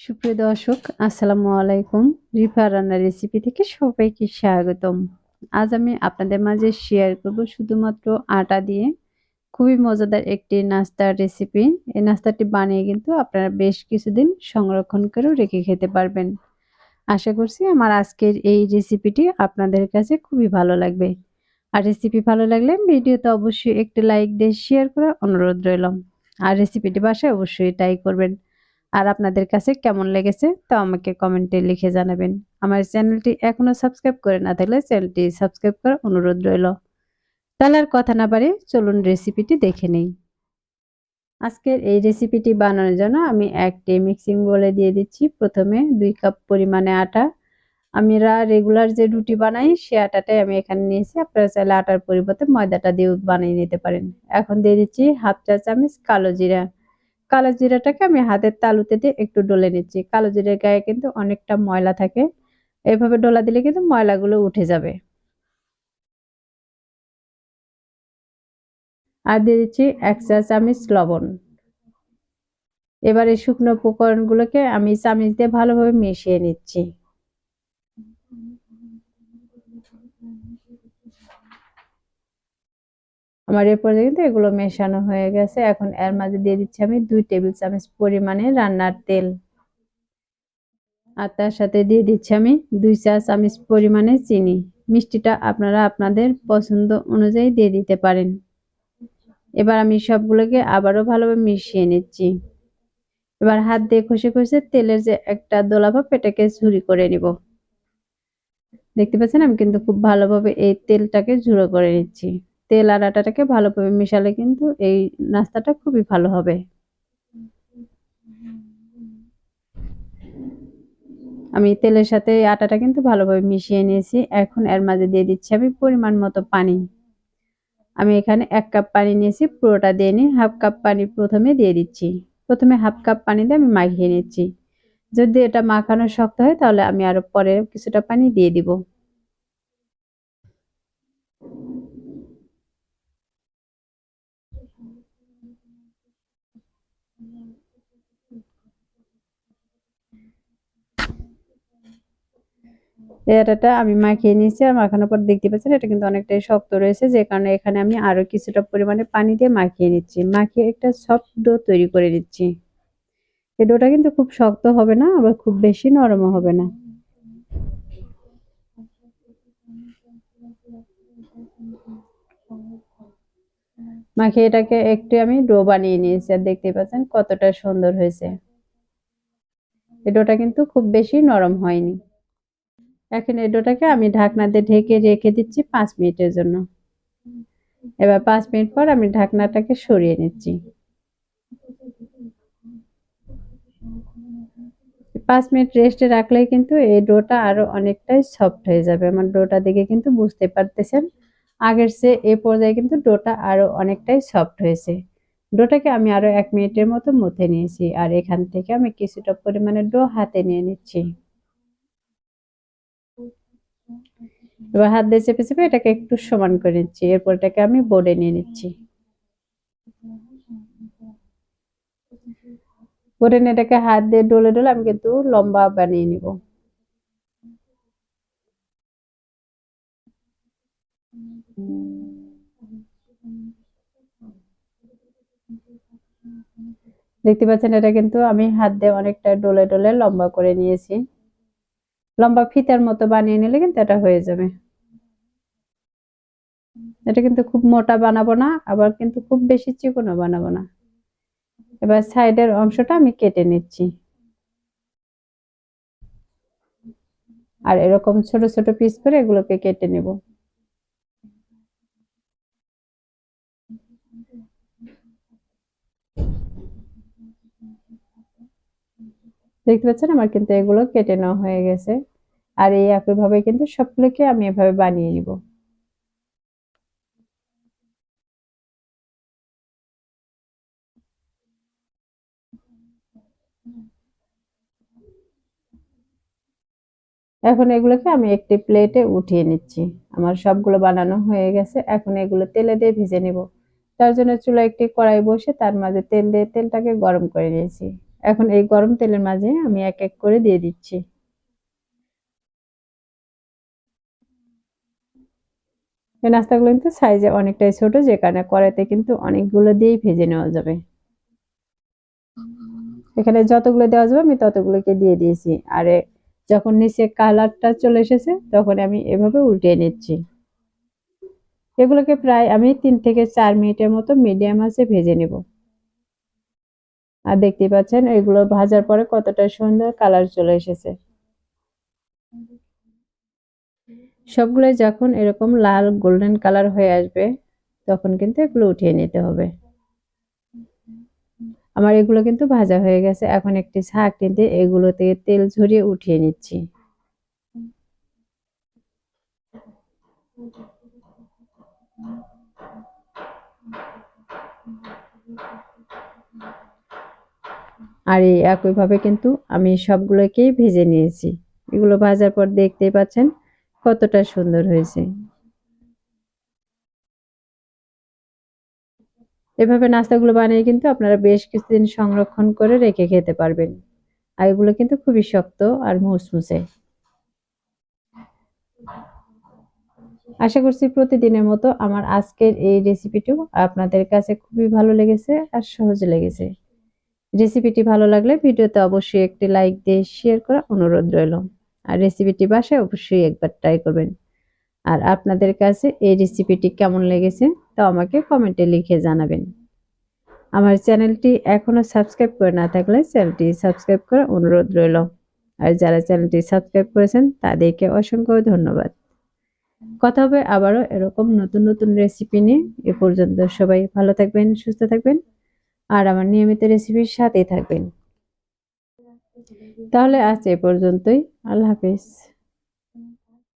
সুপ্রিয় দর্শক, আসসালামু আলাইকুম। রিফা রান্নার রেসিপি থেকে সবাইকে স্বাগতম। আজ আমি আপনাদের মাঝে শেয়ার করব শুধুমাত্র আটা দিয়ে খুবই মজাদার একটি নাস্তার রেসিপি। এই নাস্তাটি বানিয়ে কিন্তু আপনারা বেশ কিছুদিন সংরক্ষণ করেও রেখে খেতে পারবেন। আশা করছি আমার আজকের এই রেসিপিটি আপনাদের কাছে খুবই ভালো লাগবে। আর রেসিপি ভালো লাগলে ভিডিওতে অবশ্যই একটি লাইক দিয়ে শেয়ার করার অনুরোধ রইল। আর রেসিপিটি বাসায় অবশ্যই ট্রাই করবেন। আর আপনাদের কাছে কেমন লেগেছে তা আমাকে কমেন্টে লিখে জানাবেন। আমার চ্যানেলটি এখনো সাবস্ক্রাইব করে না থাকলে চ্যানেলটি সাবস্ক্রাইব করার অনুরোধ রইল। তাহলে আর কথা না বাড়িয়ে চলুন রেসিপিটি দেখে নেই। আজকের এই রেসিপিটি বানানোর জন্য আমি একটি মিক্সিং বোলে দিয়ে দিচ্ছি প্রথমে 2 কাপ পরিমাণে আটা। আমরা রেগুলার যে রুটি বানাই সে আটাটাই আমি এখানে নিয়েছি। আপনারা চাইলে আটার পরিবর্তে ময়দাটা দিয়েও বানিয়ে নিতে পারেন। এখন দিয়ে দিচ্ছি 1/2 চা চামচ কালো জিরা। কালো জিরাটাকে আমি হাতের তালুতে দিয়ে একটু ডলে নিচ্ছি। কালো জিরার গায়ে কিন্তু অনেকটা ময়লা থাকে। এভাবে ডলা দিলে কিন্তু ময়লাগুলো উঠে যাবে। আর দিয়ে দিচ্ছি 1 চা চামচ লবণ। এবার এই শুকনো উপকরণগুলোকে আমি চামচ দিয়ে ভালোভাবে মিশিয়ে নিচ্ছি। আমার এ পর্যায়ে কিন্তু এগুলো মেশানো হয়ে গেছে। এখন এর মাঝে দিয়ে দিচ্ছি আমি 2 টেবিল চামচ পরিমাণে রান্নার তেল। আর তার সাথে দিয়ে দিচ্ছি আমি 2 চা চামচ পরিমাণে চিনি। মিষ্টিটা আপনারা আপনাদের পছন্দ অনুযায়ী দিয়ে দিতে পারেন। এবার আমি সবগুলোকে আবারও ভালোভাবে মিশিয়ে নিচ্ছি। এবার হাত দিয়ে ঘষে ঘষে তেলের যে একটা দোলাভাব এটাকে ঝুরি করে নিব। দেখতে পাচ্ছেন আমি কিন্তু খুব ভালোভাবে এই তেলটাকে ঝুড়ো করে নিচ্ছি। তেল আর আটাটাকে ভালোভাবে মিশালে কিন্তু এই নাস্তাটা খুবই ভালো হবে। আমি তেলের সাথে আটাটা কিন্তু ভালোভাবে মিশিয়ে নিয়েছি। এখন এর মাঝে দিয়ে দিচ্ছি আমি পরিমাণ মতো পানি। আমি এখানে 1 কাপ পানি নিয়েছি, পুরোটা দিয়ে নিই। 1/2 কাপ পানি প্রথমে দিয়ে দিচ্ছি। প্রথমে 1/2 কাপ পানি দিয়ে আমি মাখিয়ে নিচ্ছি। যদি এটা মাখানো শক্ত হয় তাহলে আমি আরো পরে কিছুটা পানি দিয়ে দিব। এই আটাটা আমি মাখিয়ে নিয়েছি আর মাখানোর পর দেখতে পাচ্ছেন এটা কিন্তু অনেকটাই শক্ত রয়েছে, যে কারণে এখানে আমি আরো কিছুটা পরিমাণে পানি দিয়ে মাখিয়ে নিচ্ছি। মাখিয়ে একটা সফট ডো তৈরি করে নিচ্ছি। এই ডোটা কিন্তু খুব শক্ত হবে না, আবার খুব বেশি নরমও হবে না। মাখিয়ে এটাকে একটু আমি ডো বানিয়ে নিয়েছি আর দেখতে পাচ্ছেন কতটা সুন্দর হয়েছে। এই ডোটা কিন্তু খুব বেশি নরম হয়নি। এখন এই ডোটাকে আমি ঢাকনা দিয়ে ঢেকে রেখে দিচ্ছি 5 মিনিটের জন্য। এবার 5 মিনিট পর আমি ঢাকনাটাকে সরিয়ে নিচ্ছি। 5 মিনিট রেস্টে রাখলেই কিন্তু এই ডোটা আরো অনেকটাই সফট হয়ে যাবে। আমার ডোটা দেখে কিন্তু বুঝতে পারতেছেন আগের চেয়ে এ পর্যায়ে কিন্তু ডোটা আরো অনেকটাই সফট হয়েছে। ডোটাকে আমি আরো 1 মিনিটের মতো মথে নিয়েছি আর এখান থেকে আমি কিছুটা পরিমাণে ডো হাতে নিয়ে নিচ্ছি। এবার হাত দিয়ে চেপে চেপে এটাকে একটু সমান করে নিচ্ছি। এরপর এটাকে আমি বোর্ডে নিয়ে নিচ্ছি। বোর্ডে নিয়ে এটাকে হাত দিয়ে ডলে ডলে আমি কিন্তু লম্বা বানিয়ে নিব। দেখতে পাচ্ছেন এটা কিন্তু আমি হাত দিয়ে অনেকটা ডলে ডলে লম্বা করে নিয়েছি। লম্বা ফিতার মতো বানিয়ে নিলে কিন্তু এটা হয়ে যাবে। এটা কিন্তু খুব মোটা বানাবো না, আবার কিন্তু খুব বেশি চিকনও বানাবো না। এবার সাইডের অংশটা আমি কেটে নিচ্ছি আর এরকম ছোট ছোট পিস করে এগুলোকে কেটে নেব। দেখতে পাচ্ছেন আমার কিন্তু এগুলো কেটে নেওয়া হয়ে গেছে। আর এই একইভাবে কিন্তু সবগুলোকে আমি এভাবে বানিয়ে নিব। এখন এগুলোকে আমি একটি প্লেটে উঠিয়ে নিচ্ছি। আমার সবগুলো বানানো হয়ে গেছে। এখন এগুলো তেলে দিয়ে ভেজে নেব। তার জন্য চুলায় একটি কড়াই বসে তার মাঝে তেল দিয়ে তেলটাকে গরম করে নিয়েছি। এখন এই গরম তেলের মাঝে আমি এক এক করে দিয়ে দিচ্ছি। এই নাস্তাগুলো কিন্তু সাইজে অনেকটাই ছোট, যে কারণে কড়াইতে কিন্তু অনেকগুলো দিয়েই ভেজে নেওয়া যাবে। এখানে যতগুলো দেওয়া যাবে আমি ততগুলোকে দিয়ে দিয়েছি। আর যখন নিচে কালারটা চলে এসেছে তখন আমি এভাবে উল্টিয়ে নিচ্ছি। এগুলোকে প্রায় আমি 3 থেকে 4 মিনিটের মতো মিডিয়াম আঁচে ভেজে নেব। আর দেখতেই পাচ্ছেন এগুলো ভাজার পরে কতটা সুন্দর কালার চলে এসেছে। সবগুলো যখন এরকম লাল গোল্ডেন কালার হয়ে আসবে তখন কিন্তু এগুলো উঠিয়ে নিতে হবে। আমার এগুলো কিন্তু ভাজা হয়ে গেছে। এখন একটি ছাঁকনি দিয়ে এগুলো থেকে তেল ঝরিয়ে উঠিয়ে নিচ্ছি। আর এই একইভাবে কিন্তু আমি সবগুলোকেই ভেজে নিয়েছি। এগুলো ভাজার পর দেখতেই পাচ্ছেন কতটা সুন্দর হয়েছে। এভাবে নাস্তাগুলো বানিয়ে কিন্তু আপনারা বেশ কিছুদিন সংরক্ষণ করে রেখে খেতে পারবেন। আর এগুলো কিন্তু খুবই শক্ত আর মুসমুসে। আশা করছি প্রতিদিনের মতো আমার আজকের এই রেসিপিটিও আপনাদের কাছে খুবই ভালো লেগেছে আর সহজ লেগেছে। রেসিপিটি ভালো লাগলে ভিডিওতে অবশ্যই একটি লাইক দিয়ে শেয়ার করার অনুরোধ রইল। আর রেসিপিটি বাসায় অবশ্যই একবার ট্রাই করবেন। আর আপনাদের কাছে এই রেসিপিটি কেমন লেগেছে তা আমাকে কমেন্টে লিখে জানাবেন। আমার চ্যানেলটি এখনো সাবস্ক্রাইব করে না থাকলে চ্যানেলটি সাবস্ক্রাইব করার অনুরোধ রইল। আর যারা চ্যানেলটি সাবস্ক্রাইব করেছেন তাদেরকে অসংখ্য ধন্যবাদ। কথা হবে আবারও এরকম নতুন নতুন রেসিপি নিয়ে। এ পর্যন্ত সবাই ভালো থাকবেন, সুস্থ থাকবেন আর আমার নিয়মিত রেসিপির সাথেই থাকবেন। তাহলে আজ এ পর্যন্তই। আল্লাহ হাফেজ।